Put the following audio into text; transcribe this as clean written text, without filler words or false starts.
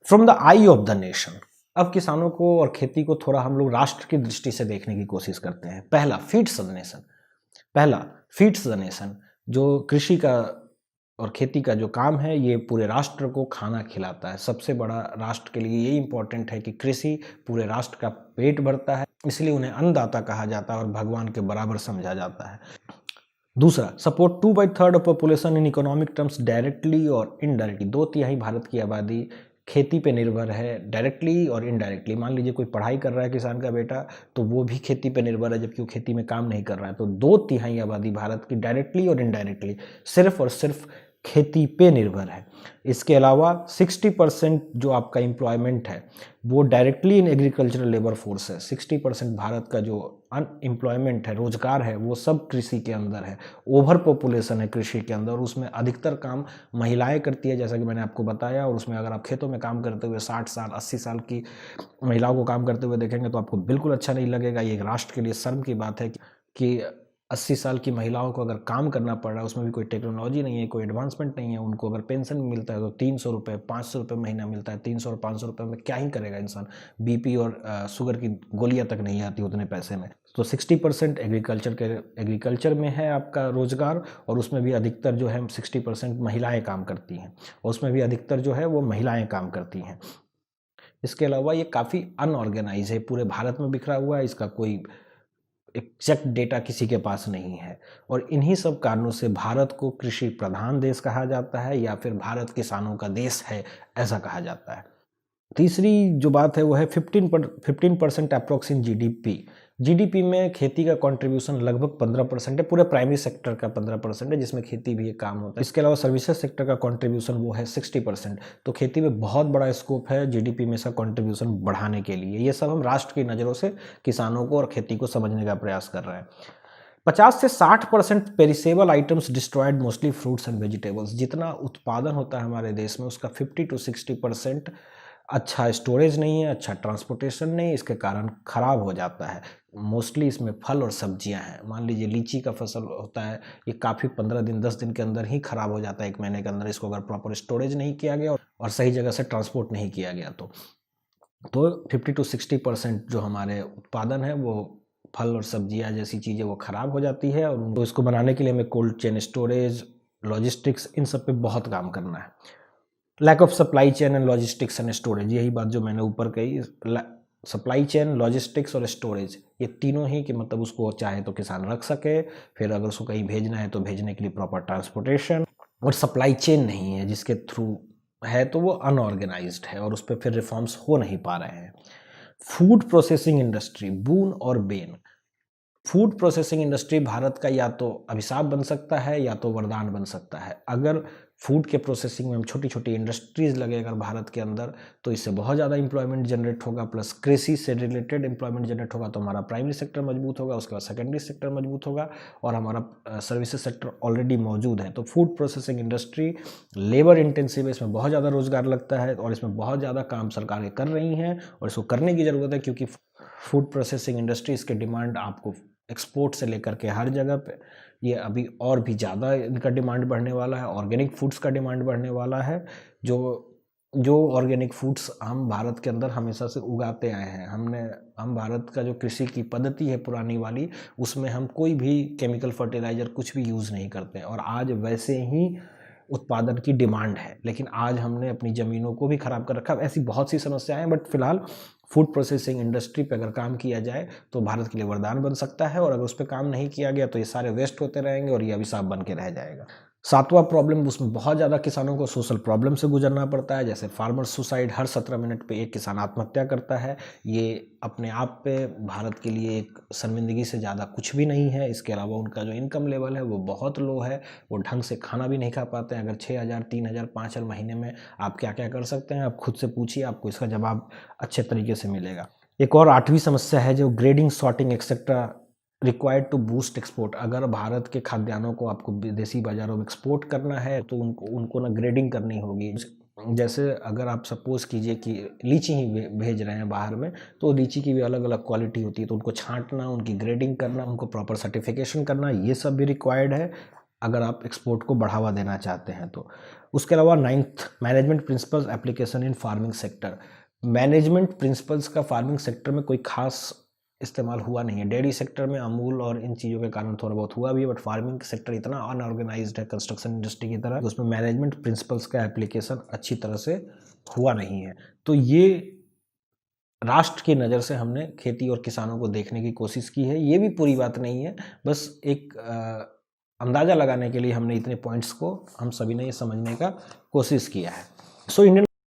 From the I of the nation. अब किसानों को और खेती को थोड़ा हम लोग राष्ट्र की दृष्टि से देखने की कोशिश करते हैं। पहला फीड्स द नेशन, पहला फीड्स द नेशन, जो कृषि का और खेती का जो काम है ये पूरे राष्ट्र को खाना खिलाता है। सबसे बड़ा राष्ट्र के लिए ये इंपॉर्टेंट है कि कृषि पूरे राष्ट्र का पेट भरता है, इसलिए उन्हें अन्नदाता कहा जाता है और भगवान के बराबर समझा जाता है। दूसरा, support 2/3 of population in economic terms directly और इनडायरेक्टली। 2/3 भारत की आबादी खेती पे निर्भर है, डायरेक्टली और इनडायरेक्टली। मान लीजिए कोई पढ़ाई कर रहा है किसान का बेटा, तो वो भी खेती पे निर्भर है, जबकि वो खेती में काम नहीं कर रहा है। तो 2/3 आबादी भारत की डायरेक्टली और इनडायरेक्टली सिर्फ और सिर्फ खेती पे निर्भर है। इसके अलावा 60% जो आपका एम्प्लॉयमेंट है वो directly in agricultural labour force है। 60% भारत का जो अनएम्प्लॉयमेंट है, रोजगार है, वो सब कृषि के अंदर है। ओवर पॉपुलेशन है कृषि के अंदर, उसमें अधिकतर काम महिलाएं करती है, जैसा कि मैंने आपको बताया। और उसमें अगर आप खेतों में काम करते हुए 60 साल 80 साल की महिलाओं को काम करते हुए देखेंगे तो आपको बिल्कुल अच्छा नहीं लगेगा। ये एक राष्ट्र के लिए शर्म की बात है कि 80 साल की महिलाओं को अगर काम करना पड़ रहा है, उसमें भी कोई टेक्नोलॉजी नहीं है, कोई एडवांसमेंट नहीं है, उनको अगर पेंशन मिलता है तो 300 रुपये 500 रुपये महीना मिलता है। 300 और 500 रुपये में क्या ही करेगा इंसान। बीपी और शुगर की गोलियां तक नहीं आती उतने पैसे में। तो 60% एग्रीकल्चर में है आपका रोजगार, और उसमें भी अधिकतर जो है 60% महिलाएं काम करती हैं, और उसमें भी अधिकतर जो है वो महिलाएं काम करती हैं। इसके अलावा ये काफ़ी अनऑर्गेनाइज है, पूरे भारत में बिखरा हुआ है, इसका कोई एग्जैक्ट डेटा किसी के पास नहीं है। और इन्हीं सब कारणों से भारत को कृषि प्रधान देश कहा जाता है, या फिर भारत किसानों का देश है ऐसा कहा जाता है। तीसरी जो बात है वो है 15% अप्रोक्स इन जीडीपी। जीडीपी में खेती का कंट्रीब्यूशन लगभग 15% है, पूरे प्राइमरी सेक्टर का 15% है, जिसमें खेती भी एक काम होता है। इसके अलावा सर्विसेज सेक्टर का कंट्रीब्यूशन वो है 60%। तो खेती में बहुत बड़ा स्कोप है जीडीपी में इसका कंट्रीब्यूशन बढ़ाने के लिए। ये सब हम राष्ट्र की नज़रों से किसानों को और खेती को समझने का प्रयास कर रहे हैं। 50 से 60% perishable items destroyed, mostly fruits and vegetables. जितना उत्पादन होता है हमारे देश में उसका 50 to 60% अच्छा स्टोरेज नहीं है, अच्छा ट्रांसपोर्टेशन नहीं, इसके कारण खराब हो जाता है। मोस्टली इसमें फल और सब्जियां हैं। मान लीजिए लीची का फसल होता है, ये काफ़ी 15 दिन 10 दिन के अंदर ही खराब हो जाता है, 1 महीने के अंदर, इसको अगर प्रॉपर स्टोरेज नहीं किया गया और सही जगह से ट्रांसपोर्ट नहीं किया गया तो 50 to 60% जो हमारे उत्पादन है वो फल और सब्जियां जैसी चीज़ें वो ख़राब हो जाती है। और उनको इसको बनाने के लिए हमें कोल्ड चेन, स्टोरेज, लॉजिस्टिक्स, इन सब पे बहुत काम करना है। Lack of supply chain and logistics and storage, यही बात जो मैंने ऊपर कही। सप्लाई चेन, लॉजिस्टिक्स और स्टोरेज, ये तीनों ही कि मतलब उसको चाहे तो किसान रख सके, फिर अगर उसको कहीं भेजना है तो भेजने के लिए प्रॉपर ट्रांसपोर्टेशन, और सप्लाई चेन नहीं है जिसके थ्रू है तो वो अनऑर्गेनाइज्ड है और उस पर फिर रिफॉर्म्स हो नहीं पा रहे हैं। फूड प्रोसेसिंग इंडस्ट्री, बून और Ben. Food processing industry Bharat का या तो अभिशाप बन सकता है या तो वरदान बन सकता है। अगर फूड के प्रोसेसिंग में हम छोटी छोटी इंडस्ट्रीज लगे अगर भारत के अंदर, तो इससे बहुत ज़्यादा इंप्लॉयमेंट जनरेट होगा, प्लस कृषि से रिलेटेड इंप्लॉयमेंट जनरेट होगा। तो हमारा प्राइमरी सेक्टर मजबूत होगा, उसके बाद सेकेंडरी सेक्टर मजबूत होगा, और हमारा सर्विसेज सेक्टर ऑलरेडी मौजूद है। तो food processing industry labour intensive है, इसमें बहुत ज़्यादा रोजगार लगता है और इसमें बहुत ज़्यादा काम सरकारें कर रही हैं और इसको करने की ज़रूरत है, क्योंकि फूड प्रोसेसिंग इंडस्ट्री, इसके डिमांड आपको एक्सपोर्ट से लेकर के हर जगह पे ये अभी और भी ज़्यादा इनका डिमांड बढ़ने वाला है। ऑर्गेनिक फूड्स का डिमांड बढ़ने वाला है, जो जो ऑर्गेनिक फूड्स हम भारत के अंदर हमेशा से उगाते आए हैं। हम भारत का जो कृषि की पद्धति है पुरानी वाली, उसमें हम कोई भी केमिकल फर्टिलाइज़र कुछ भी यूज़ नहीं करते, और आज वैसे ही उत्पादन की डिमांड है। लेकिन आज हमने अपनी ज़मीनों को भी ख़राब कर रखा है। ऐसी बहुत सी समस्याएं हैं, बट फिलहाल फूड प्रोसेसिंग इंडस्ट्री पे अगर काम किया जाए तो भारत के लिए वरदान बन सकता है, और अगर उस पर काम नहीं किया गया तो ये सारे वेस्ट होते रहेंगे और ये अभिशाप बन के रह जाएगा। सातवां प्रॉब्लम, उसमें बहुत ज़्यादा किसानों को सोशल प्रॉब्लम से गुजरना पड़ता है, जैसे फार्मर सुसाइड। हर 17 मिनट पे एक किसान आत्महत्या करता है। ये अपने आप पे भारत के लिए एक शर्मिंदगी से ज़्यादा कुछ भी नहीं है। इसके अलावा उनका जो इनकम लेवल है वो बहुत लो है, वो ढंग से खाना भी नहीं खा पाते हैं। अगर 6,000 3,000 5,000 महीने में आप क्या क्या कर सकते हैं, आप खुद से पूछिए, आपको इसका जवाब अच्छे तरीके से मिलेगा। एक और 8वीं समस्या है जो grading, sorting etcetera required to boost export. अगर भारत के खाद्यान्नों को आपको विदेशी बाजारों में एक्सपोर्ट करना है तो उनको ना ग्रेडिंग करनी होगी। जैसे अगर आप सपोज कीजिए कि लीची ही भेज रहे हैं बाहर में, तो लीची की भी अलग अलग क्वालिटी होती है, तो उनको छांटना, उनकी ग्रेडिंग करना, उनको प्रॉपर सर्टिफिकेशन करना, ये सब भी रिक्वायर्ड है। अगर आप एक्सपोर्ट को बढ़ावा देना चाहते हैं तो। उसके अलावा 9th management principles application in farming sector. Management principles का फार्मिंग सेक्टर में कोई खास इस्तेमाल हुआ नहीं है। डेयरी सेक्टर में अमूल और इन चीज़ों के कारण थोड़ा बहुत हुआ भी है, बट फार्मिंग सेक्टर इतना अनऑर्गेनाइज्ड है कंस्ट्रक्शन इंडस्ट्री की तरह, उसमें मैनेजमेंट प्रिंसिपल्स का एप्लीकेशन अच्छी तरह से हुआ नहीं है। तो ये राष्ट्र की नज़र से हमने खेती और किसानों को देखने की कोशिश की है। ये भी पूरी बात नहीं है, बस एक अंदाज़ा लगाने के लिए हमने इतने पॉइंट्स को हम सभी ने ये समझने का कोशिश किया है। So Indian